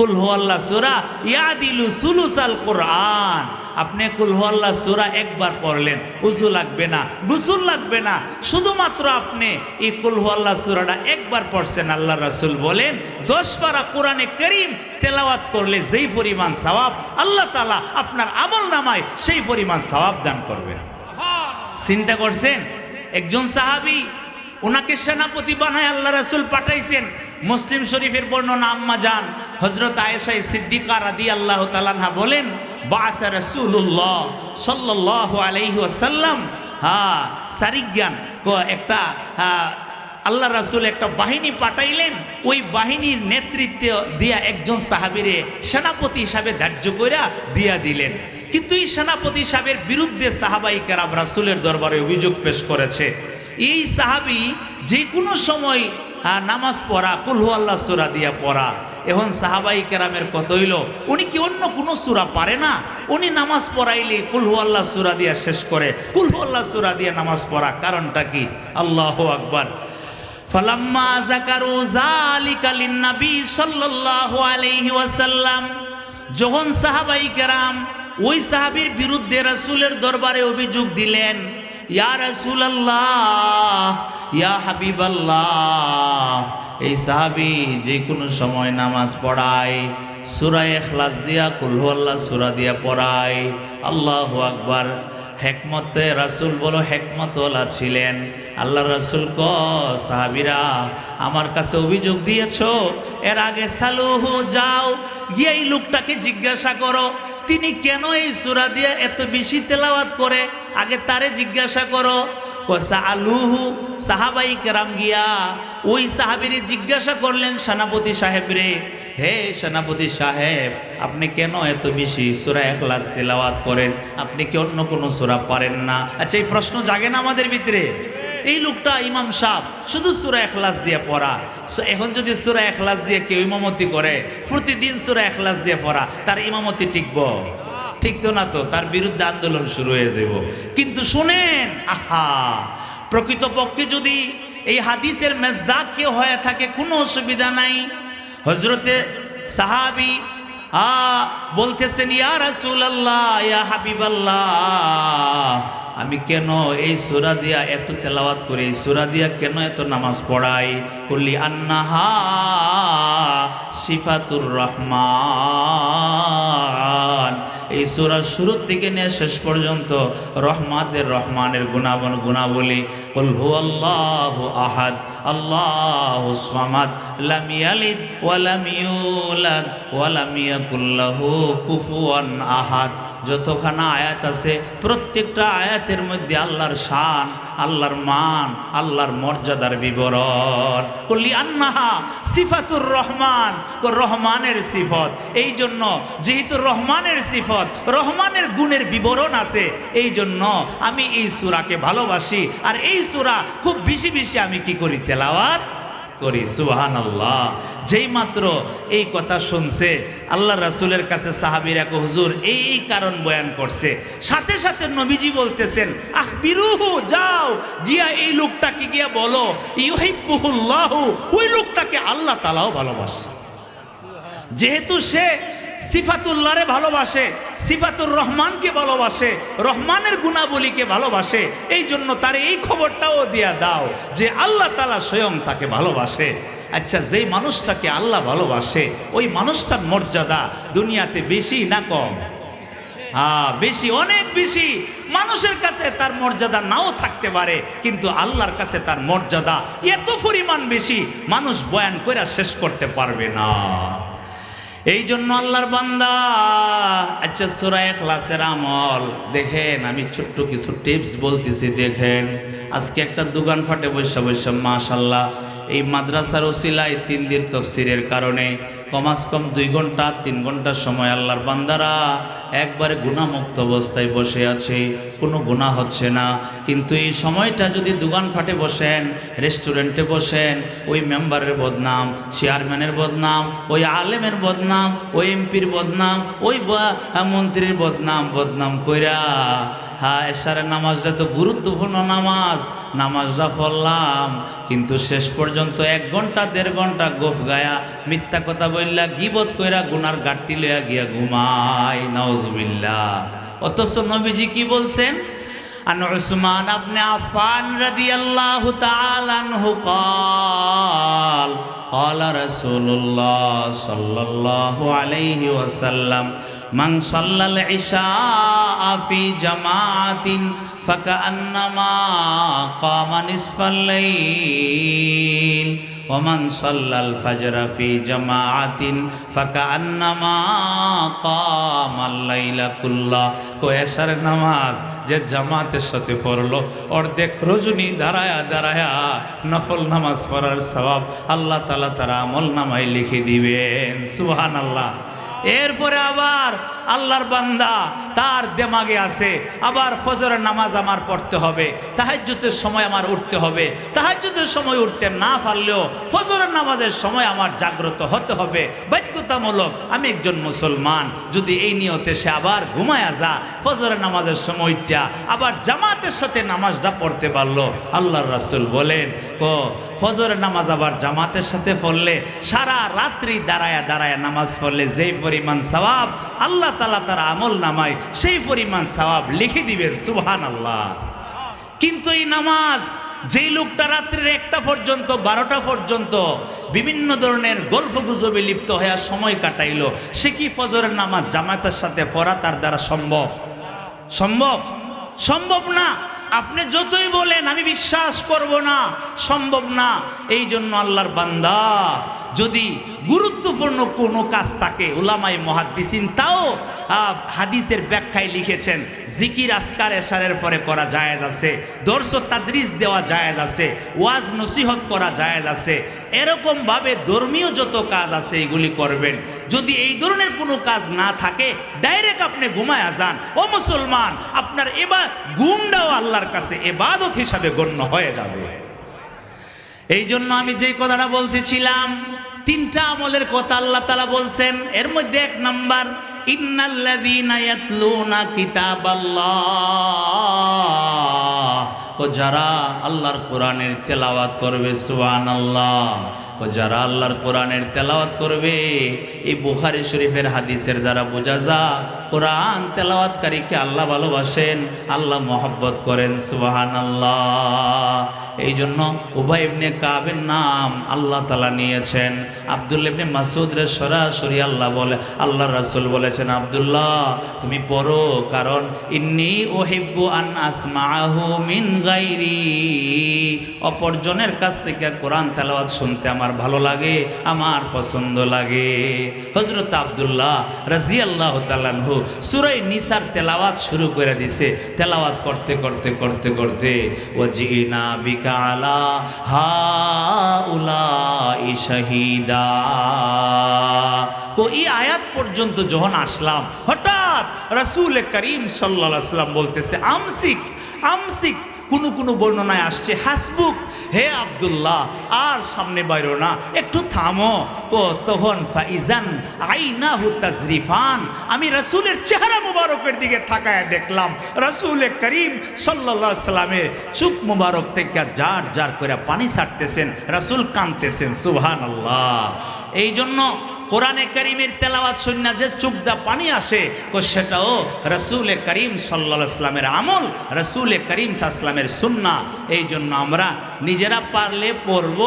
কুল হুয়াল্লাহ সূরা ইয়াদিলু সুলুসাল কোরআন। আপনি কুল হুয়াল্লাহ সূরা একবার পড়লেন, উযু লাগবে না, গোসল লাগবে না, শুধুমাত্র আপনি এই কুল হুয়াল্লাহ সূরাটা একবার পড়ছেন। আল্লাহ রাসূল বলেন 10 পারা কোরআনে কারীম তেলাওয়াত করলে যেই পরিমাণ সওয়াব, আল্লাহ তাআলা আপনার আমলনামায় সেই পরিমাণ সওয়াব দান করবেন। চিন্তা করছেন, একজন সাহাবী, ওনাকে সেনাপতি বানায় আল্লাহ রাসূল পাঠাইছেন। মুসলিম শরীফের বর্ণনা, আম্মা জান হযরত আয়েশা সিদ্দিকা রাদিয়াল্লাহু তাআলা আনহা বলেন, বাআসা রাসূলুল্লাহ সাল্লাল্লাহু আলাইহি ওয়াসাল্লাম সারিগান, একটা আল্লাহ রাসূল একটা বাহিনী পাঠাইলেন। ওই বাহিনীর নেতৃত্ব দিয়া একজন সাহাবীরে সেনাপতি হিসাবে ধার্য কইরা দিয়া দিলেন। কিন্তু এই সেনাপতি সাহেবের বিরুদ্ধে সাহাবাই কেরাম রাসূলের দরবারে অভিযোগ পেশ করেছে। এই সাহাবী যে কোনো সময় নামাজ পড়া, কুল হুয়াল্লাহ সূরা দিয়া পড়া। এখন সাহাবাই কেরামের কত হইল, উনি কি অন্য কোনো সূরা পারে না? উনি নামাজ পড়াইলে কুল হুয়াল্লাহ সূরা দিয়া শেষ করে, কুল হুয়াল্লাহ সূরা দিয়া নামাজ পড়া, কারণটা কি? আল্লাহু আকবার। ফালাম্মা যাকারু যালিকা লিন-নবী সাল্লাল্লাহু আলাইহি ওয়াসাল্লাম, যখন সাহাবাই কেরাম ওই সাহাবীর বিরুদ্ধে রাসূলের দরবারে অভিযোগ দিলেন, ইয়া রাসূলুল্লাহ, ইয়া হাবিবাল্লাহ, এই সাহাবী যে কোনো সময় নামাজ পড়ায়, সূরা ইখলাস দিয়া কুল হুয়াল্লাহ সূরা দিয়া পড়ায়। আল্লাহু আকবার। হিকমতে রাসূল বলো হিকমতওয়ালা ছিলেন। আল্লাহ রাসূল সাহাবীরা আমার কাছে অভিযোগ দিয়েছো, এর আগে সালুহু, যাও গিয়ে এই লোকটাকে জিজ্ঞাসা করো তিনি কেন এই সূরা দিয়ে এত বেশি তেলাওয়াত করে, আগে তারে জিজ্ঞাসা করো। সালুহু, সাহাবাই কেরাম গিয়া ওই সাহাবীরে জিজ্ঞাসা করলেন, সেনাপতি সাহেব রে, হে সেনাপতি সাহেব, আপনি কেন এত বেশি সূরা ইখলাস তেলাওয়াত করেন? আপনি কি অন্য কোনো সূরা পারেন না? আচ্ছা, এই প্রশ্ন জাগে না আমাদের ভিতরে? এই লোকটা ইমাম সাহেব শুধু সূরা ইখলাস দিয়ে পড়া। এখন যদি সূরা ইখলাস দিয়ে কেউ ইমামতি করে, প্রতিদিন সূরা ইখলাস দিয়ে পড়া, তার ইমামতি টিকব? ঠিক না তো, তার বিরুদ্ধে আন্দোলন শুরু হয়ে যাব। কিন্তু শুনেন, আহা, প্রকৃতপক্ষে যদি এই হাদিসের মেজদাক কেউ হয়ে থাকে, কোনো অসুবিধা নাই। হযরতে সাহাবী বলতেছেন, ইয়া রাসূলুল্লাহ, ইয়া হাবিবাল্লাহ, আমি কেন এই সূরা দিয়া এত তেলাওয়াত করি, এই সূরা দিয়া কেন এত নামাজ পড়াই? কুল্লি আন্নাহা সিফাতুর রহমান, এই সূরার শুরু থেকে নিয়ে শেষ পর্যন্ত রহমানের গুণাবলী। কুল হুয়াল্লাহু আহাদ, আল্লাহুস সামাদ, লাম ইয়ালিদ ওয়া লাম ইউলাদ ওয়া লাম ইয়াকুল লাহু কুফুয়ান আহাদ। যতখানা আয়াত আছে, প্রত্যেকটা আয়াতের মধ্যে আল্লাহর শান, আল্লাহর মান, আল্লাহর মর্যাদার বিবরণ। কুল্লি আন্নাহা সিফাতুর রহমান, রহমানের সিফত। এই জন্য যেহেতু রহমানের সিফত, রহমানের গুণের বিবরণ আছে, এই জন্য আমি এই সূরাকে ভালোবাসি। আর এই সূরা খুব বেশি বেশি আমি কি করি? তেলাওয়াত করি। সুবহানাল্লাহ। যেই মাত্র এই কথা শুনছে, আল্লাহ রাসূলের কাছে সাহাবীরা কো, হুজুর এই কারণ বয়ান করছে। সাথে সাথে নবীজি বলতেছেন, আখবিরুহু, যাও গিয়া এই লোকটাকে গিয়া বলো, ইউহিব্বুহুল্লাহু, ওই লোকটাকে আল্লাহ তাআলাও ভালোবাসে। যেহেতু সে সিফাতুল্লাহরে ভালোবাসে, সিফাতুর রহমানকে ভালোবাসে, রহমানের গুণাবলীকে ভালোবাসে, এই জন্য তার এই খবরটাও দিয়া দাও যে আল্লাহ তাআলা স্বয়ং তাকে ভালোবাসে। আচ্ছা, যেই মানুষটাকে আল্লাহ ভালোবাসে, ওই মানুষটার মর্যাদা দুনিয়াতে বেশি না কম? বেশি, অনেক বেশি। মানুষের কাছে তার মর্যাদা নাও থাকতে পারে, কিন্তু আল্লাহর কাছে তার মর্যাদা এত পরিমাণ বেশি, মানুষ বয়ান করে শেষ করতে পারবে না। এই জন্য আল্লাহর বান্দা, আচ্ছা, সূরা ইখলাসের আমল দেখেন, আমি ছোট্ট কিছু টিপস বলতেছি, দেখেন। আজকে একটা দোকান ফাটে বৈশা মাশাআল্লাহ, এই মাদ্রাসার ওসিলায় 3 দিন তাফসীরের কারণে কমাস কম 2 ঘন্টা 3 ঘন্টা সময় আল্লাহর বান্দারা একবারে গুনাহমুক্ত অবস্থায় বসে আছে, কোনো গুনাহ হচ্ছে না। কিন্তু এই সময়টা যদি দোকান ফাটে বসেন, রেস্টুরেন্টে বসেন, ওই মেম্বারের বদনাম, চেয়ারম্যানের বদনাম, ওই আলেমের বদনাম, ওই এমপির বদনাম, ওই মন্ত্রীর বদনাম কইরা, এশারের নামাজটা তো গুরুত্বপূর্ণ নামাজটা পড়লাম, কিন্তু শেষ পর্যন্ত 1 ঘন্টা 1.5 ঘন্টা গোফ গায়া মিথ্যা কথা বলে লইলা গিবত কইরা গুনার গাট্টি লইয়া গিয়া ঘুমায়, নাউজুবিল্লাহ। অথচ নবীজি কি বলছেন? আন উসমান ইবনে আফফান রাদিয়াল্লাহু তাআলা আনহু قال قال رسول الله صلى الله عليه وسلم من صلى العشاء في جماعة فكأنما قام نصف الليل ومن صلى الفجر في جماعة فكأنما قام الليل كله। কোয়েশার নামাজ যে জামাতের সাথে পড়লো, অর্ধেক রজনী দাঁড়ায়া দাঁড়ায়া নফল নামাজ পড়ার সওয়াব আল্লাহ তাআলা তার আমল নামায় লিখে দিবেন, সুবহানাল্লাহ। এরপরে আবার আল্লাহর বান্দা তার দিমাগে আছে আবার ফজরের নামাজ আমার পড়তে হবে, তাহাজ্জুদের সময় আমার উঠতে হবে, তাহাজ্জুদের সময় উঠতে না পারলেও ফজরের নামাজের সময় আমার জাগ্রত হতে হবে, বাধ্যতামূলক। আমি একজন মুসলমান, যদি এই নিয়তে সে আবার ঘুমায়া যা ফজরের নামাজের সময়টা আবার জামাতের সাথে নামাজটা পড়তে পারলো, আল্লাহর রাসূল বলেন ফজরের নামাজ আবার জামাতের সাথে পড়লে সারা রাত্রি দাঁড়ায়া দাঁড়ায়া নামাজ পড়লে যেই পরিমাণ সওয়াব আল্লাহ তাআলা তার আমল নামায় সেই পরিমাণ সওয়াব লিখে দিবেন, সুবহানাল্লাহ। কিন্তু এই নামাজ যেই লোকটা রাত্রির 1টা পর্যন্ত 12টা পর্যন্ত বিভিন্ন ধরনের গল্প গুজবে লিপ্ত হয়ে সময় কাটাইলো, সে কি ফজরের নামাজ জামাতের সাথে পড়া তার দ্বারা সম্ভব? সম্ভব? সম্ভব না। আপনি যতই বলেন আমি বিশ্বাস করব না, সম্ভব না। এই জন্য আল্লাহর বান্দা যদি গুরুত্বপূর্ণ কোনো কাজ থাকে, উলামায়ে মুহাদ্দিসিন তাও হাদিসের ব্যাখ্যায় লিখেছেন জিকির আজকার এশারের পরে করা জায়েজ আছে, দর্স তাদরিস দেওয়া জায়েজ আছে, ওয়াজ নসিহত করা জায়েজ আছে। এরকম ভাবে ধর্মীয় যত কাজ আছে এগুলি করবেন। যদি এই ধরনের কোনো কাজ না থাকে ডাইরেক্ট আপনি ঘুমায়া যান, ও মুসলমান, আপনার এবার ঘুমটাও আল্লাহর কাছে ইবাদত হিসাবে গণ্য হয়ে যাবে। এই জন্য আমি যে কথাটা বলতেছিলাম, 3টা আমলের কথা আল্লাহ তাআলা বলছেন। এর মধ্যে 1 নাম্বার, ইন্নাল্লাযীনা ইয়াতলুনা কিতাবাল্লাহ, যারা আল্লাহর কোরআনের তেলাওয়াত করবে, সুবহানাল্লাহ। যারা আল্লাহর কোরআনের তেলাওয়াত করবে, এই বুখারী শরীফের হাদিসের দ্বারা বোঝা যায় কোরআন তেলাওয়াতকারীকে আল্লাহ ভালোবাসেন, আল্লাহ মহব্বত করেন, সুবহানাল্লাহ। এই জন্য উবাই ইবনে কাবের নাম আল্লাহ তাআলা নিয়েছেন। আব্দুল্লাহ ইবনে মাসউদের সরাসরি আল্লাহর রাসূল বলেছেন, আব্দুল্লাহ তুমি পড়ো, কারণ ইন্নী উহিব্বু আন আসমাআহু মিন গায়রি, অপরজনের কাছ থেকে কোরআন তেলাওয়াত শুনতে আমার ভালো লাগে, আমার পছন্দ লাগে। হযরত আব্দুল্লাহ রাদিয়াল্লাহু তাআলা আনহু সূরা নিসার তেলাওয়াত শুরু করে দিয়েছে। তেলাওয়াত করতে করতে করতে করতে ওয়াজিনা বিকা আলা হাউলাই শাহিদা, এই আয়াত পর্যন্ত যখন আসলাম, হঠাৎ রাসূল করিম সাল্লাল্লাহু আলাইহি ওয়াসাল্লাম বলতেছে আমসিক আমসিক। কোনো বর্ণনায় আসছে হাসবুক, হে আব্দুল্লাহ আর সামনে বাইরো না, একটু থামো। তখন ফাইজান আইনাহু তাজরিফান, আমি রাসূলের চেহারা মুবারকের দিকে তাকায় দেখলাম রাসূল করিম সাল্লাল্লাহু আলাইহি ওয়াসাল্লামের চোখ মুবারক থেকে জার জার করে পানি ছাড়তেছেন, রাসূল কাঁদতেছেন, সুবহানাল্লাহ। এই জন্য কোরআনে কারীমের তেলাওয়াত শুননা যে চোখ দা পানি আসে, সেটাও রাসূল করিম সাল্লাল্লাহু আলাইহি ওয়াসাল্লামের আমল, রাসূল করিম সাল্লাল্লাহু আলাইহি ওয়াসাল্লামের সুন্নাহ। এই জন্য আমরা নিজেরা পারলে পড়ব,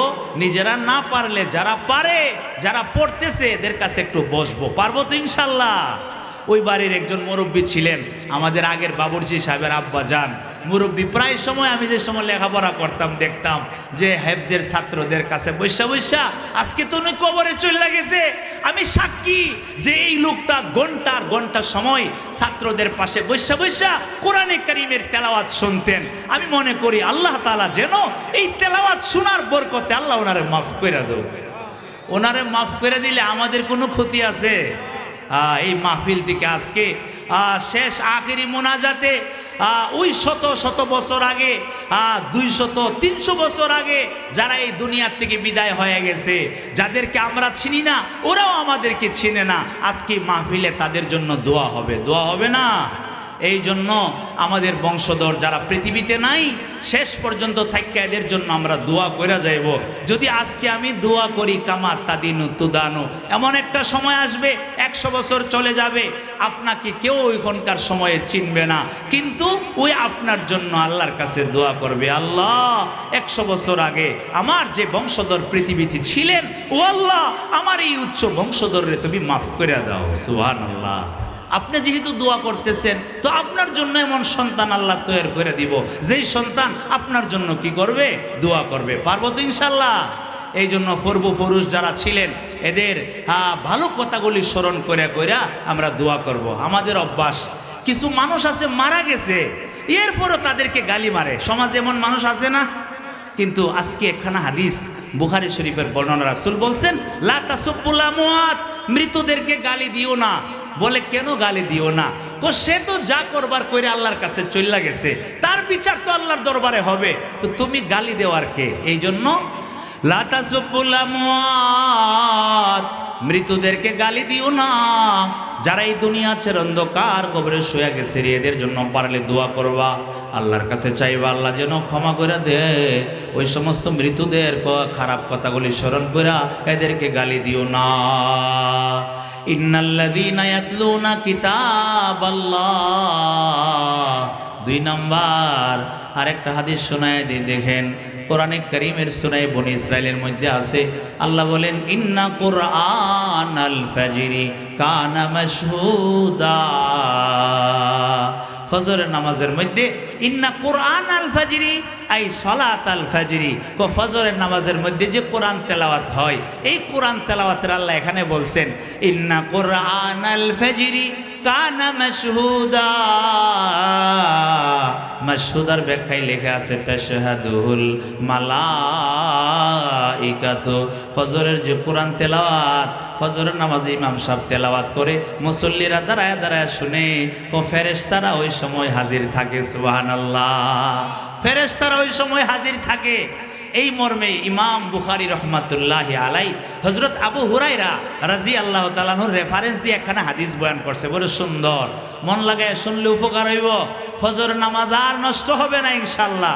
নিজেরা না পারলে যারা পারে, যারা পড়তেছে এদের কাছে একটু বসবো, পারবো তো ইনশাল্লাহ। ওই বাড়ির একজন মুরব্বী ছিলেন, আমাদের আগের বাবুর্চি সাহেবের আব্বা যান মুরব্বী। প্রায় সময় আমি যে সময় লেখাপড়া করতাম দেখতাম যে হেফজের ছাত্রদের কাছে বৈশা বৈশা, আজকে তো উনি কবরে চলে গেছে, আমি সাক্ষী যে এই লোকটা ঘন্টার ঘন্টা সময় ছাত্রদের পাশে বৈশা বৈশা কোরআনে কারীমের তেলাওয়াত শুনতেন। আমি মনে করি আল্লাহ তাআলা যেন এই তেলাওয়াত শোনার বরকতে আল্লাহ ওনারে মাফ করে দেব। ওনারে মাফ করে দিলে আমাদের কোনো ক্ষতি আছে? এই মাহফিল থেকে আজকে শেষ আখেরি মোনাজাতে ওই শত শত বছর আগে, 200-300 বছর আগে যারা এই দুনিয়ার থেকে বিদায় হয়ে গেছে, যাদেরকে আমরা চিনি না, ওরাও আমাদেরকে চিনে না, আজকে মাহফিলে তাদের জন্য দোয়া হবে, দোয়া হবে না? এই জন্য আমাদের বংশধর যারা পৃথিবীতে নাই শেষ পর্যন্ত থাইকা এদের জন্য আমরা দোয়া কইরা যাইব। যদি আজকে আমি দোয়া করি কামা তাদিনু তুদানু, এমন একটা সময় আসবে 100 বছর চলে যাবে, আপনাকে কেউ ওইখানকার সময়ে চিনবে না, কিন্তু ওই আপনার জন্য আল্লাহর কাছে দোয়া করবে, আল্লাহ 100 বছর আগে আমার যে বংশধর পৃথিবীতে ছিলেন, ও আল্লাহ আমার এই উচ্চ বংশধররে তুমি মাফ করে দাও। সুবহানাল্লাহ। আপনি যেহেতু দোয়া করতেছেন, তো আপনার জন্য এমন সন্তান আল্লাহ তৈরি করে দিব, যেই সন্তান আপনার জন্য কি করবে, দোয়া করবে। পারবো তো ইনশাল্লাহ? এই জন্য পূর্বপুরুষ যারা ছিলেন এদের ভালো কথাগুলি স্মরণ করে কইরা আমরা দোয়া করব। আমাদের অভ্যাস, কিছু মানুষ আছে মারা গেছে, এরপরও তাদেরকে গালি মারে। সমাজে এমন মানুষ আছে না? কিন্তু আজকে একখানা হাদিস বুখারী শরীফের বর্ণনা, রাসূল বলছেন লা তাসুব্বুল আমওয়াত, মৃতদেরকে গালি দিও না। বলে কেন গালি দিও না? সে তো যা করবার কইরা আল্লাহর কাছে চইলা গেছে, তার বিচার তো আল্লাহর দরবারে হবে, তো তুমি গালি দেওয়ার কে? এই জন্য লা তাসুব্বুল আমওয়াত, মৃতদেরকে গালি দিও না। যারা এই দুনিয়া ছেড়ে অন্ধকার কবরে শুয়ে গেছে, এদের জন্য পারলে দোয়া করবা, আল্লাহর কাছে চাইবা আল্লাহ যেন ক্ষমা করে দে। ওই সমস্ত মৃতদের খারাপ কথাগুলি স্মরণ কইরা এদেরকে গালি দিও না। ইন্নাল্লাযীনা ইয়াতলুনা কিতাবাল্লাহ। 2 নাম্বার আরেকটা হাদিস শোনায় দিয়ে দেখেন, কোরআনে কারীমের সূরা বনী ইসরাইলের মধ্যে আছে, আল্লাহ বলেন ইন্না কুরআনাল ফাজরি কানা মাশহুদা। ফজরের নামাজের মধ্যে ইন্না কুরআনাল ফাজরি আই সালাতাল ফাজরি, ফজরের নামাজের মধ্যে যে কোরআন তেলাওয়াত হয়, এই কোরআন তেলাওয়াতের আল্লাহ এখানে বলছেন ইন্না কুরআনাল ফাজরি কানা মাশহুদা। মাশহুদার ব্যাখ্যায় লেখা আছে তাশহাদুল মালাইকাতু। ফজরের যে কোরআন তেলাওয়াত, ফজরের নামাজে ইমাম সাহেব তেলাওয়াত করে, মুসল্লিরা দাঁড়ায় দাঁড়ায় শুনে, ও ফেরেশতারা ওই সময় হাজির থাকে। সুবহানাল্লাহ। ফেরেশতারা ওই সময় হাজির থাকে। এই মর্মে ইমাম বুখারী রহমাতুল্লাহি আলাই হযরত আবু হুরায়রা রাদিয়াল্লাহু তাআলা আনহুর রেফারেন্স দিয়ে একখানা হাদিস বয়ান করছে, বড় সুন্দর, মন লাগায় শুনলে উপকার হইব। ফজর নামাজ আর নষ্ট হবে না ইনশাআল্লাহ।